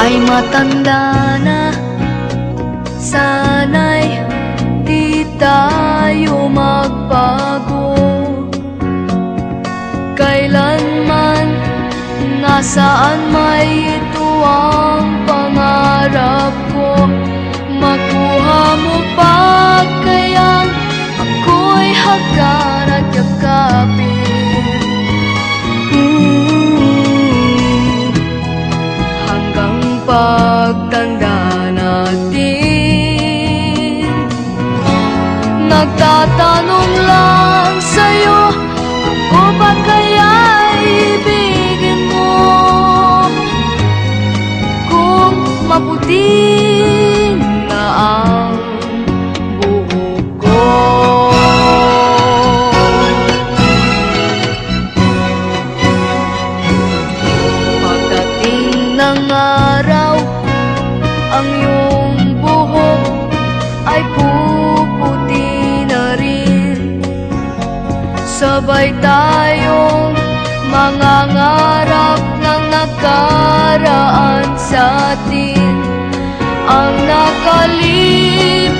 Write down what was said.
Ay matanda na, sana'y di tayo magbago. Kailanman, nasaan may ito ang pangarap ko. Makuha mo pa kayang ako'y hagkan at yakapin. Hanggang pagtanda natin, nagtatanong lang sa'yo, ako ba kaya ibigin mo? Kung maputi na ang buhok ko. Pagdating ng araw, ang iyong buhok ay puputi na rin. Sabay tayong mangangarap ng nakaraan sa atin. Ang nakalip